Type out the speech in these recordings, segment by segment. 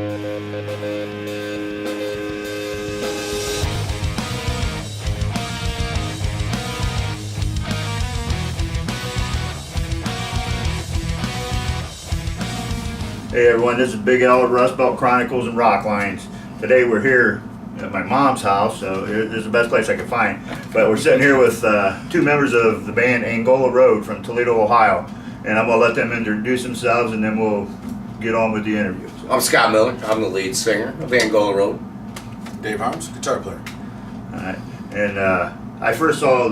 Hey everyone, this is Big L at Rust Belt Chronicles and Rock Lines. Today we're here at my mom's house, so this is the best place I could find. But we're sitting here with two members of the band Angola Road from Toledo, Ohio. And I'm going to let them introduce themselves and then we'll get on with the interview. I'm Scott Miller. I'm the lead singer of Angola Road. Dave Arms, guitar player. Alright, and I first saw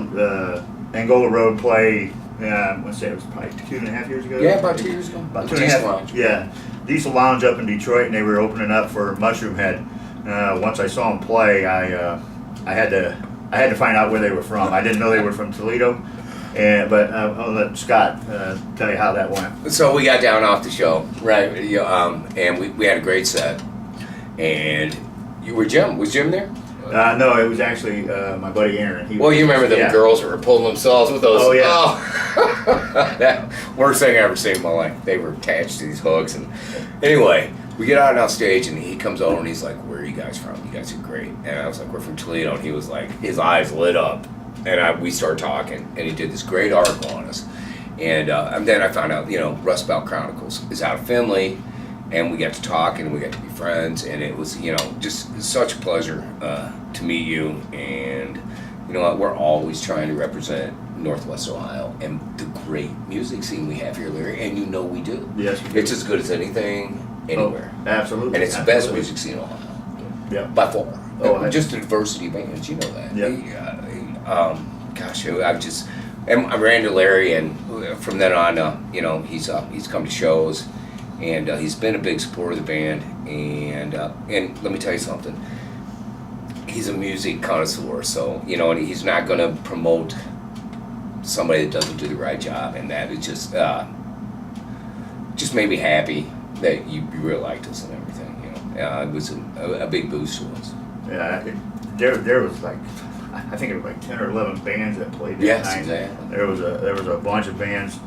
Angola Road play, let's say it was probably 2.5 years ago? Yeah, about 2 years ago. About Diesel 2.5. Lounge. Yeah, Diesel Lounge up in Detroit, and they were opening up for Mushroom Head. Once I saw them play, I had to find out where they were from. I didn't know they were from Toledo, but I'll let Scott tell you how that went. So we got down off the show, right? And we had a great set. And you were Jim. Was Jim there? No, it was actually my buddy Aaron. Well, you remember them girls that were pulling themselves with those? Oh, yeah. Oh. That worst thing I ever seen in my life. They were attached to these hooks. And anyway, we get out on stage and he comes over and he's like, "Where are you guys from? You guys are great." And I was like, "We're from Toledo." And he was like, his eyes lit up. And we started talking and he did this great article on us. And then I found out, Rust Belt Chronicles is out of Findlay. And we got to talk and we got to be friends. And it was, just such a pleasure to meet you. And you know what? We're always trying to represent Northwest Ohio and the great music scene we have here, Larry. And we do. Yes, we do. It's as good as anything anywhere. Oh, absolutely. And it's the best music scene in Ohio. Yeah. By far. Oh, just the diversity of bands, you know that. Yeah. I ran to Larry, and from then on, he's come to shows, and he's been a big supporter of the band, and let me tell you something. He's a music connoisseur, so and he's not going to promote somebody that doesn't do the right job, and that is just made me happy that you really liked us and everything. It was a big boost to us. Yeah, there was like, I think it was like 10 or 11 bands that played that Yes, night. exactly. There was a bunch of bands,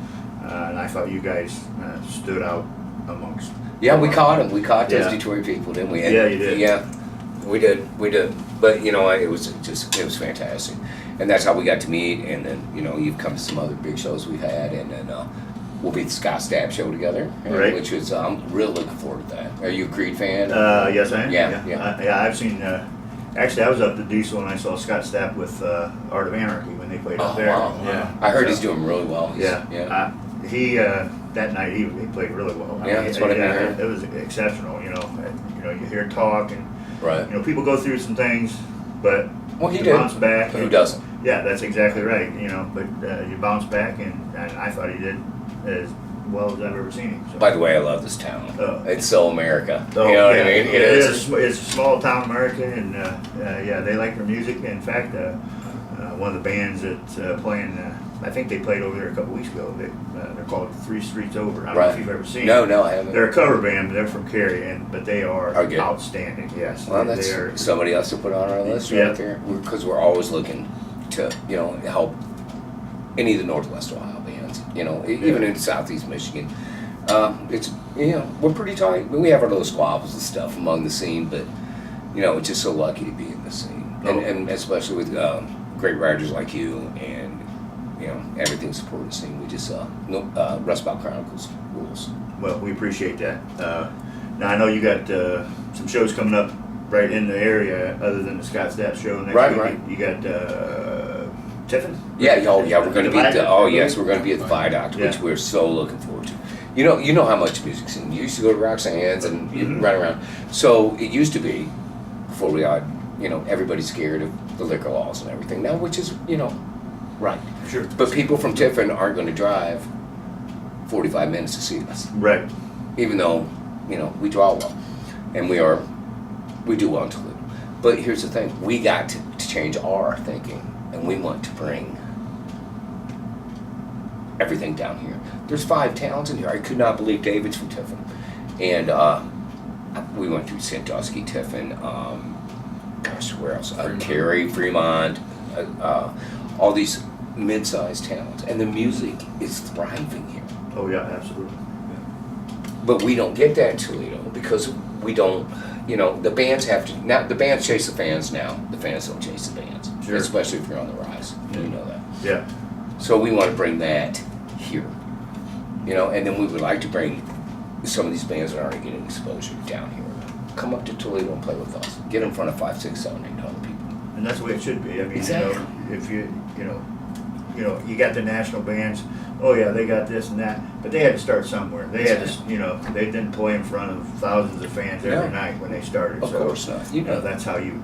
and I thought you guys stood out amongst. Yeah, we caught them. We caught those Yeah. Detroit people, didn't we? Yeah, you did. Yeah, we did. But it was fantastic, and that's how we got to meet. And then you've come to some other big shows we've had, and then we'll be at the Scott Stapp show together, Right. which is I'm really looking forward to that. Are you a Creed fan? Yes, I am. Yeah. I've seen. Actually, I was up to Diesel and I saw Scott Stapp with Art of Anarchy when they played up there. Wow. Yeah, I heard he's doing really well. Yeah. He that night he played really well. That's what I heard. It was exceptional. You hear talk and Right. people go through some things, but Well, he you did. bounce back. Who doesn't? Yeah, that's exactly right. But you bounce back, and I thought he did as well as I've ever seen him. So. By the way, I love this town. Oh. It's so America. Oh, you know what yeah. I mean? It is. It's a small town America, and they like their music. In fact, one of the bands that's playing, I think they played over there a couple weeks ago. They're called 3 Streets Over. I don't know if you've ever seen them. No, I haven't. They're a cover band, but they're from Cary, but they are good. outstanding. Yes. Well, they that's are. somebody else to put on our list Yeah. right there. Because we're always looking to, help any of the Northwest Ohio bands. Even in Southeast Michigan. It's we're pretty tight. We have our little squabbles and stuff among the scene, but it's just so lucky to be in the scene, and especially with great writers like you and everything supporting the scene. We just Rust Belt Chronicles rules. Well, we appreciate that. Now I know you got some shows coming up right in the area, other than the Scott Stapp show next week. Right. You got Tiffin? Yeah, we're going to be at Viaduct? we're going to be at the Viaduct, which we're so looking forward to. You know how much music scene. You used to go to Roxanne's and you run around. So it used to be, before we had, everybody's scared of the liquor laws and everything now, which is, right. Sure. But people from Tiffin aren't going to drive 45 minutes to see us. Right. Even though, we draw well. And we do well in Toledo. But here's the thing. We got to change our thinking. And we want to bring everything down here. There's 5 towns in here. I could not believe David's from Tiffin. And we went through Sandusky, Tiffin, where else? Cary, Fremont, all these mid-sized towns. And the music is thriving here. Oh yeah, absolutely. But we don't get that in Toledo because we don't, you know, the bands have to, now the bands chase the fans now. The fans don't chase the bands. Sure. Especially if you're on the rise. Yeah. You know that. Yeah. So we want to bring that here. You know, and then we would like to bring some of these bands that aren't getting exposure down here. Come up to Toledo and play with us. Get in front of 5, 6, 7, 800 people. And that's the way it should be. I mean, Exactly. you know, if you got the national bands. Oh yeah, they got this and that, but they had to start somewhere. They had to, you know, they didn't play in front of thousands of fans every No. night when they started. Of course not. You know that's how you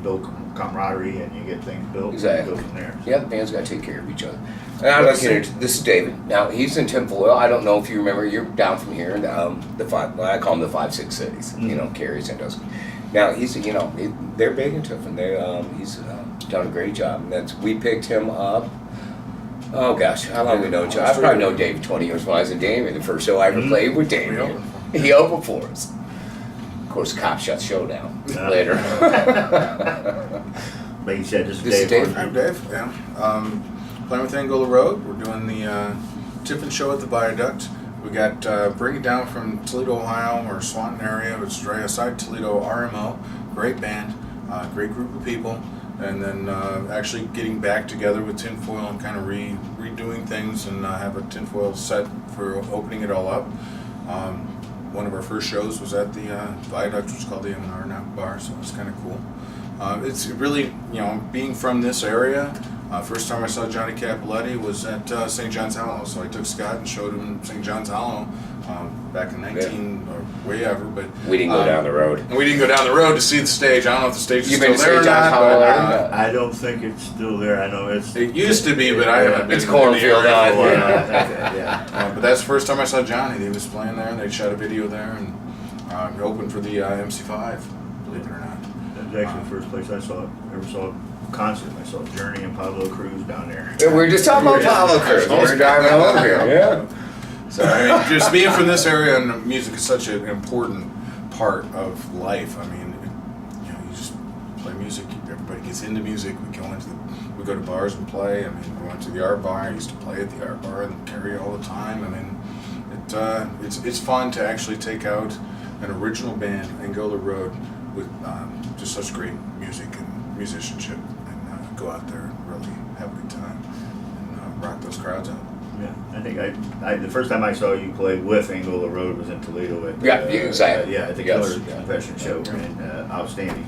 build camaraderie and you get things built. Exactly. And go from there. Yeah, the band's got to take care of each other. And I'd like to introduce, this is David. Now, he's in tinfoil. I don't know if you remember, you're down from here, I call them the 5, 6 cities, you know, Cary, Sandusky. Now, he's, you know, they're big and tough, and he's done a great job. And we picked him up. Oh gosh, how long we know Joe? I probably know Dave 20 years when I was in Damien. The first show I ever played with Damien. He opened for us. Of course, Cop Shot Showdown later. Like you said, this This is is Dave. Dave. I'm Dave. Yeah. Playing with Angola Road. We're doing the Tiffin show at the Viaduct. We got Bring It Down from Toledo, Ohio, or Swanton area. It's right outside Toledo. RMO. Great band. Great group of people. And then actually getting back together with Tinfoil and kind of redoing things and have a Tinfoil set for opening it all up. One of our first shows was at the Viaduct, which is called the M&R Bar, so it's kind of cool. It's really, you know, being from this area, first time I saw Johnny Capoletti was at St. John's Hollow, so I took Scott and showed him St. John's Hollow back in 19 or way ever, but We didn't go down the road. we didn't go down the road to see the stage. I don't know if the stage is You've still been to there or St. John's not, Hollow, but, right? I don't think it's still there. I know it's. it used to be, but I haven't been It's in the cornfield area out for a while. there. Yeah. But that's the first time I saw Johnny. He was playing there, and they shot a video there, and he opened for the MC5, believe it or not. That was actually the first place I ever saw a concert. I saw Journey and Pablo Cruz down there. We were just talking about Pablo Cruz. We were driving over here. Yeah. So I mean, just being from this area, and music is such an important part of life. I mean, you know, you just play music. Everybody gets into music. We go to bars and play. I mean, we went to the art bar. I used to play at the art bar and carry all the time. I mean, it's fun to actually take out an original band, Angola Road, with just such great music and musicianship, and go out there and really have a good time and rock those crowds out. Yeah, I think the first time I saw you play with Angola Road was in Toledo at exactly. at the Yes. Killer Confession show, and outstanding.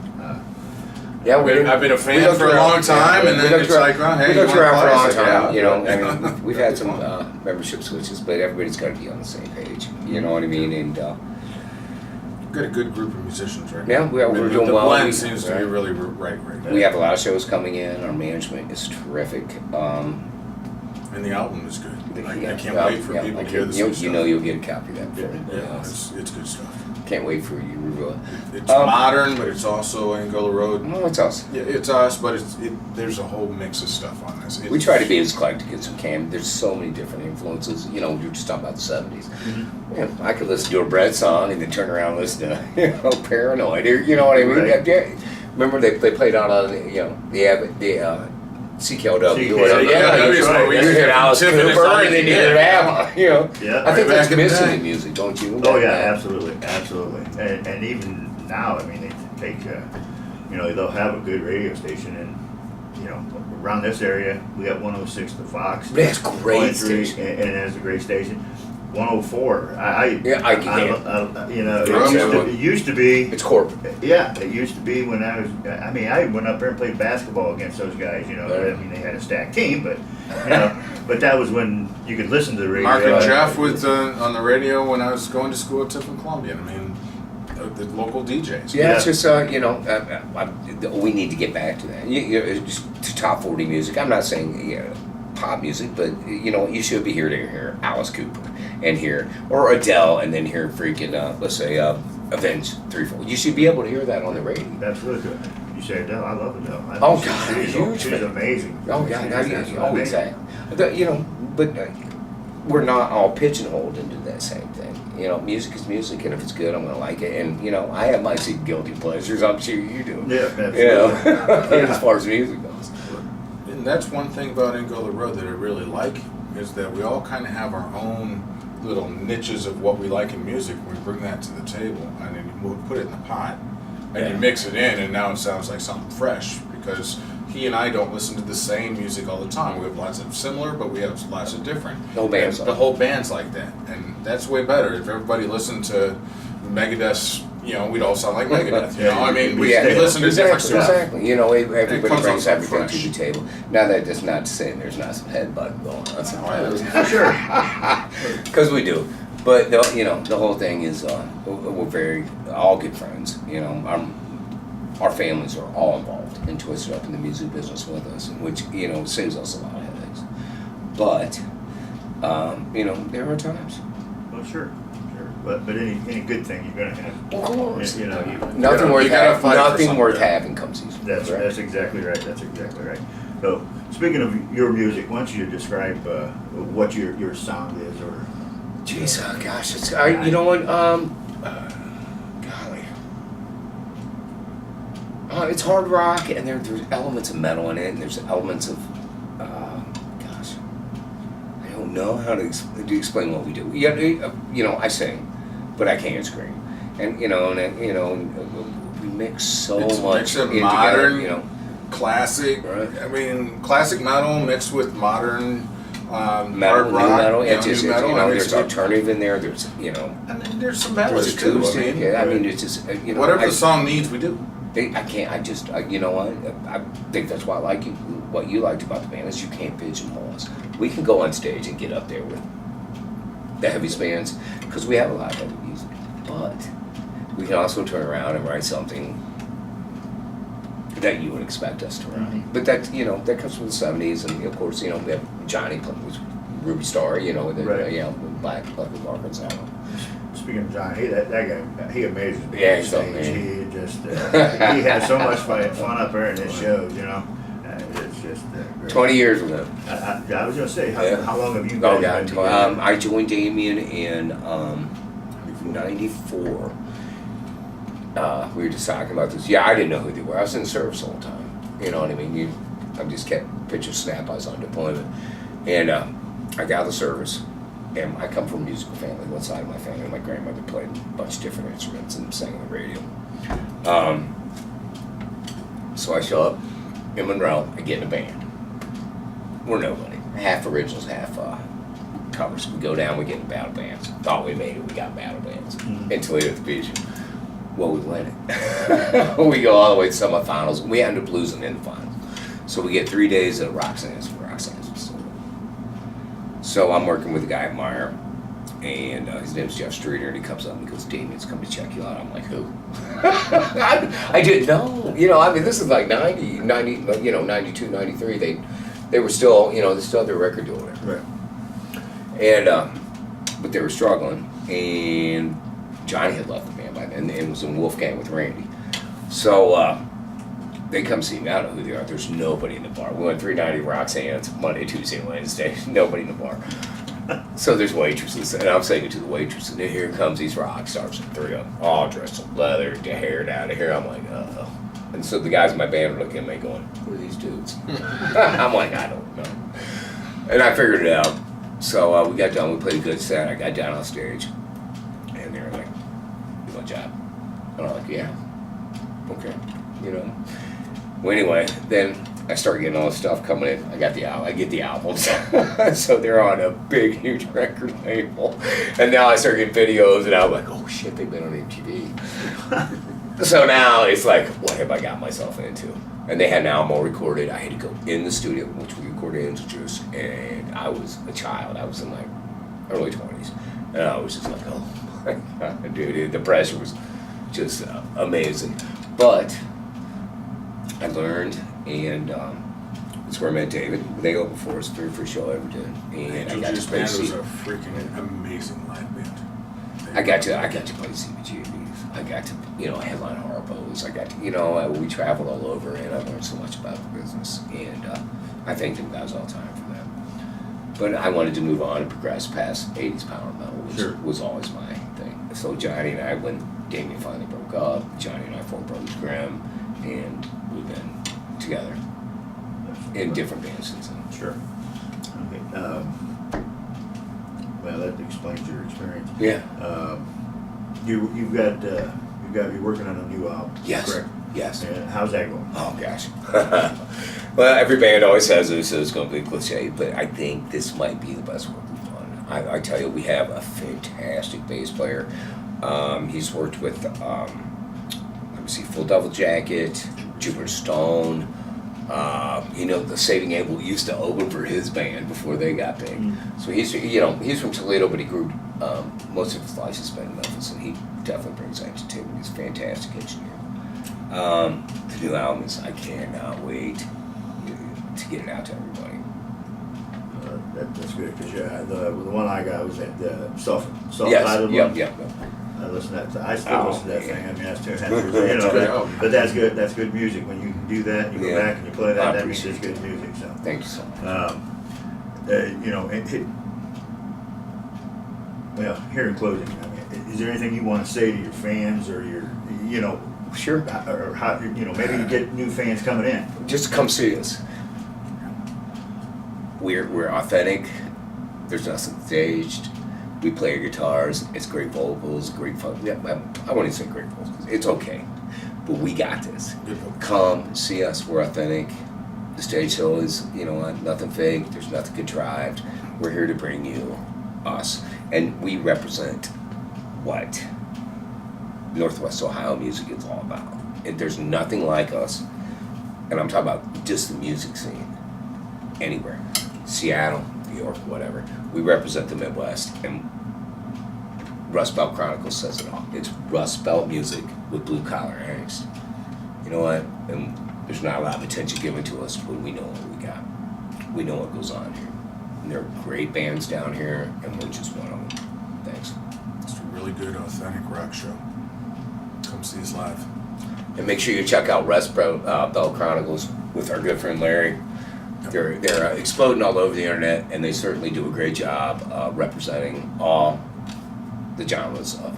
Yeah, I've been a fan looked for a around- long time, yeah, and we then looked it's around- like, oh, hey, we you looked wanna around for a play? I long said, time. yeah. You know, I mean, we've had some membership switches, but everybody's got to be on the same page. You know what I mean? And We've got a good group of musicians right Yeah, now. we're doing the well. blend We- seems to be really right now. we have a lot of shows coming in. Our management is terrific. And the album is good. I can't Yeah, wait for yeah, people I to hear can't- this you, stuff. you know you'll get a copy of that for everybody Yeah, else. it's good stuff. Can't wait for you to review it. It's modern, but it's also Angola Road. No, it's us. Yeah, it's us, but there's a whole mix of stuff on this. We try to be as eclectic as we can. There's so many different influences. You know, you're just talking about the 70s. Yeah, I could listen to a Bread song and then turn around and listen to, Paranoid. Or, you know what I mean? Right. Yeah, remember they played out on, the CKLW. or whatever. Yeah, that's right. You hear Alice Tiffin Cooper is like- and then you hear ABBA. You know, Yeah. I think Right that's back in the missing day. in music, don't you? Oh yeah, absolutely. And even now, I mean, they take, they'll have a good radio station, and around this area, we got 106 The Fox. That's a great 103, station. and it's a great station. 104. It used to be. It's corporate. Yeah, it used to be when I was. I mean, I went up there and played basketball against those guys. Right. I mean, they had a stacked team, but but that was when you could listen to the radio. Mark and Jeff with on the radio when I was going to school at Tiffin Columbia. I mean, the local DJs. Yeah, it's just we need to get back to that. Just to top 40 music. I'm not saying pop music, but you should be here to hear Alice Cooper and hear or Adele, and then hear freaking let's say Avenged Threefold. You should be able to hear that on the radio. That's really good. You say Adele, I love Adele. Oh, God, she's huge fan. amazing. Oh yeah, She's exactly. But we're not all pigeonholed into that same thing. Music is music, and if it's good, I'm gonna like it. And I have my guilty pleasures. I'm sure you do. Yeah, absolutely. As far as music goes. And that's one thing about Angola Road that I really like is that we all kind of have our own little niches of what we like in music, we bring that to the table, and then we'll put it in the pot, and you mix it in, and now it sounds like something fresh, because he and I don't listen to the same music all the time. We have lots of similar, but we have lots of different. The whole band's The whole band's like that, and that's way better. If everybody listened to Megadeth's, we'd all sound like Megadeth. I mean, we listen to different stuff. Exactly. Everybody comes brings out everything fresh. to the table. Now that does not say there's not some headbutting going on sometimes. Sure. Because we do. But the whole thing is we're very all good friends. Our families are all involved and twisted up in the music business with us, which saves us a lot of headaches. But there are times. Well, sure. But any good thing you're gonna have. Of course. Nothing worth having comes easy. That's exactly right. So speaking of your music, why don't you describe what your sound is, or? Jeez, gosh, it's you know what? Golly, it's hard rock, and there's elements of metal in it, and there's elements of gosh, I don't know how to explain what we do. I sing, but I can't scream, and we mix so It's a much mix of in modern, together, classic. Right. I mean, classic metal mixed with modern metal, hard new rock. metal. New metal. There's alternative in there. There's and then there's some there's ballads too. acoustic. It's just whatever the song needs, we do. I can't. I just. You know what? I think that's why I like you. What you liked about the band is you can't pigeonhole us. We can go on stage and get up there with the heavy bands because we have a lot of heavy music, but we can also turn around and write something that you would expect us to write. Mm-hmm. But that that comes from the '70s, and of course we have Johnny was Ruby Star. With Black Markets album. Speaking of John, that guy, he amazes me. Yeah, on he's stage. amazing. He just he has so much fun up there in his shows. It's just great. 20 years with him. I was gonna say, how long have you Oh guys God! been together? I joined Damien in '94. We were just talking about this. Yeah, I didn't know who they were. I was in the service all the time. You know what I mean? I just kept picture snap. I was on deployment, and I got out of the service. And I come from a musical family. One side of my family, my grandmother played a bunch of different instruments and sang on the radio. So I show up in Monroe. I get in a band. We're nobody. Half originals, half covers. We go down. We get in battle bands. Thought we made it. We got battle bands in Toledo at the beach. Well, we win it. We go all the way to semifinals. We end up losing in the finals. So we get 3 days of Roxanne's. So I'm working with a guy at Meyer, and his name's Jeff Streeter, and he comes up and he goes, "Damien's come to check you out." I'm like, "Who?" I didn't know. This is like 92, 93. They were still, they still had their record deal there. Right. And, but they were struggling, and Johnny had left the band by then, and was in Wolfgang with Randy. So, they come see me. I don't know who they are. There's nobody in the bar. We went 390 Roxanne's Monday, Tuesday, and Wednesday. Nobody in the bar. So there's waitresses, and I'm saying to the waitress, and here comes these rock stars, 3 of them, all dressed in leather, their hair down to here. I'm like, oh. And so the guys in my band are looking at me going, who are these dudes? I'm like, I don't know. And I figured it out. So we got done. We played a good set. I got down on stage, and they were like, "You want a job?" And I'm like, "Yeah, okay." Well, anyway, then I start getting all this stuff coming in. I get the albums. So they're on a big, huge record label. And now I start getting videos, and I'm like, oh shit, they've been on MTV. So now it's like, what have I got myself into? And they had an album all recorded. I had to go in the studio, which we recorded Angel Juice, and I was a child. I was in like early 20s. And I was just like, oh my God, dude, the pressure was just amazing. But I learned, and that's where I met David. They opened for us, very first show I ever did, and I got to play. Was a freaking amazing live band. I got to play CBGBs. I got to headline Harpo's. I got to we traveled all over, and I learned so much about the business, and I thank them guys all the time for that. But I wanted to move on and progress past 80s power metal, which was always my thing. So Johnny and I, when Damien finally broke up, Johnny and I formed Brothers Grimm, and we've been together in different bands since then. Sure. Okay. Well, that explains your experience. Yeah. You're working on a new album. Yes. Correct. Yes. And how's that going? Oh gosh. Well, every band always says this, so it's going to be cliche, but I think this might be the best work we've done. I tell you, we have a fantastic bass player. He's worked with, let me see, Full Devil Jacket, Jupiter Stone. The Saving Abel used to open for his band before they got big. So he's from Toledo, but he grew most of his life he spent in Memphis, and he definitely brings that to the table. He's a fantastic engineer. The new album is, I cannot wait to get it out to everybody. That's good because the one I got was at the self-titled Yes, one. Yep. I listen to that. I still listen to that thing. I mean, that's too But that's good. That's good music. When you can do that, you go back and you play that. That means it's good music. So thank you so much. Well, here in closing, I mean, is there anything you want to say to your fans or your, Sure. or how, maybe you get new fans coming in? Just come see us. We're authentic. There's nothing staged. We play our guitars. It's great vocals, great fun. Yeah, I won't even say great vocals. It's okay, but we got this. Come see us. We're authentic. The stage show is, nothing fake. There's nothing contrived. We're here to bring you us, and we represent what Northwest Ohio music is all about. And there's nothing like us. And I'm talking about just the music scene. Anywhere. Seattle, New York, whatever. We represent the Midwest, and Rust Belt Chronicles says it all. It's Rust Belt music with blue collar angst. You know what? And there's not a lot of attention given to us, but we know what we got. We know what goes on here. And there are great bands down here, and we're just one of them. Thanks. It's a really good, authentic rock show. Come see us live. And make sure you check out Rust Belt Chronicles with our good friend Larry. They're exploding all over the internet, and they certainly do a great job representing all the genres of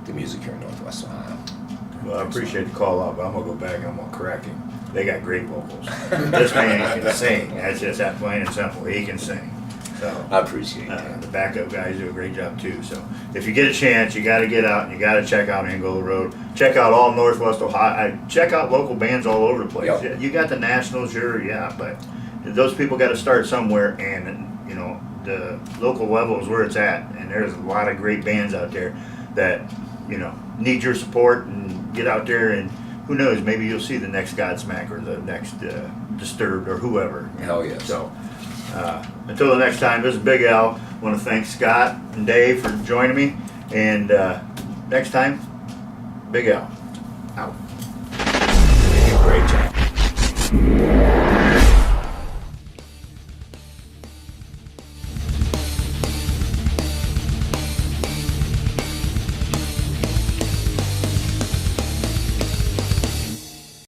the music here in Northwest Ohio. Well, I appreciate the call out, but I'm gonna go back and I'm gonna correct him. They got great vocals. This man can sing. That's just that plain and simple. He can sing. So I appreciate that. the backup guys do a great job too. So if you get a chance, you got to get out and you got to check out Angola Road. Check out all Northwest Ohio. Check out local bands all over the place. Yep. You got the nationals, but those people got to start somewhere, and the local level is where it's at. And there's a lot of great bands out there that need your support, and get out there, and who knows, maybe you'll see the next Godsmack or the next Disturbed or whoever. Hell yes. So. Until the next time, this is Big Al. I want to thank Scott and Dave for joining me. And next time, Big Al. Out. Great job.